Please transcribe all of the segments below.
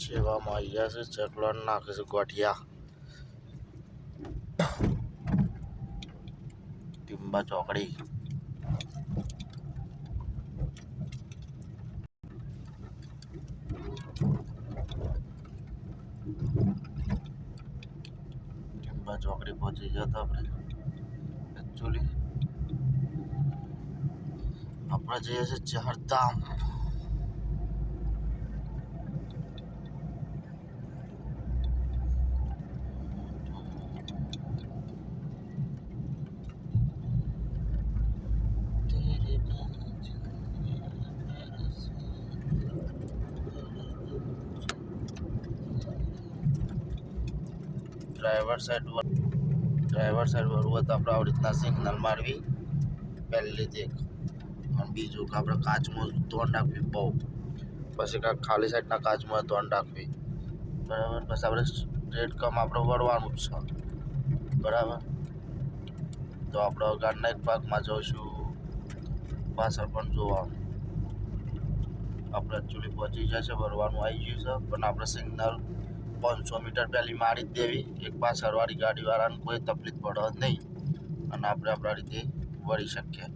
સેવામાં આવી ગયા છે. ચકલો નાખે છે ગોઠિયા. ટીમ્બા ચોકડી પહોંચી ગયા હતા આપણે. એકચ્યુઅલી આપણે જઈએ છીએ ચારધામ. ડ્રાઈવર સાઈડ વળવું તો આપણે આવી રીતના સિગ્નલ મારવી પહેલી દેખ. અને બીજું કે આપણે કાચમાં ધોન રાખવી બહુ. પછી કાંઈક ખાલી સાઈડના કાચમાં ધોન રાખવી. બરાબર. પછી આપણે સ્ટ્રેટ કમ આપણે વળવાનું જ છે. બરાબર. તો આપણે ગાડીના એક ભાગમાં જઈશું, પાછળ પણ જોવાનું. આપણે એકચ્યુઅલી પહોંચી જશે, વળવાનું આવી ગયું છે. પણ આપણે સિગ્નલ 500 મીટર પહેલી મારી જ દેવી. એક પાછળવાળી ગાડીવાળાને કોઈ તકલીફ પડે નહીં અને આપણે આપણા રીતે વળી શકીએ.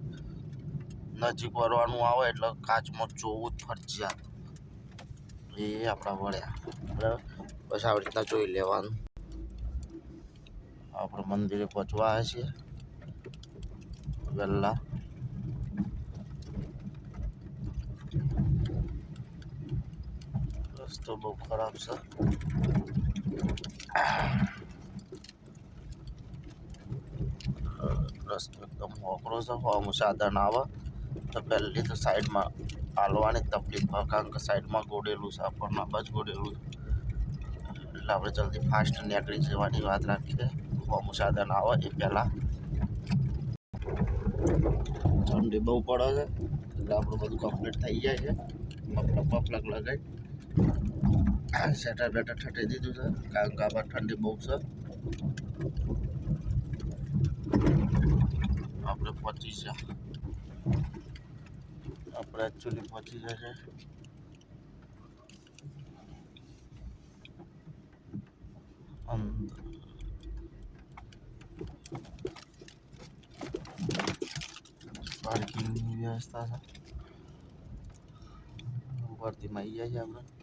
નજીક વળવાનું આવે એટલે કાચમાં જોવું જ ફરજિયાત. એ આપણા વળ્યા. બરાબર. બસ આવી રીતના જોઈ લેવાનું. આપણે મંદિરે પહોંચવા આવ્યા છીએ વહેલા. રસ્તો બહુ ખરાબ છે. રસ્તો એકદમ મોકળો છે. હું સાધન આવે તો પહેલી તો સાઈડમાં હાલવાની તકલીફ હોય, કારણ કે સાઈડમાં ગોડેલું છે. આપણને બસ ગોડેલું એટલે આપણે જલ્દી ફાસ્ટ નીકળી જવાની વાત રાખીએ. હું સાધન આવે એ પહેલાં. ઠંડી બહુ પડે છે એટલે આપણું બધું કમ્પ્લીટ થઈ જાય છે. મફલક લગાવી સેટર બેટર ઠટી દીધું છે, કારણ કે આમાં ઠંડી બહુ છે. આપણે પહોંચી છે. આપણે એકચ્યુઅલી પહોંચી જશે અંદર. પાર્કિંગની વ્યવસ્થા છે. ભરતીમાં આવી જાય છે આપણે.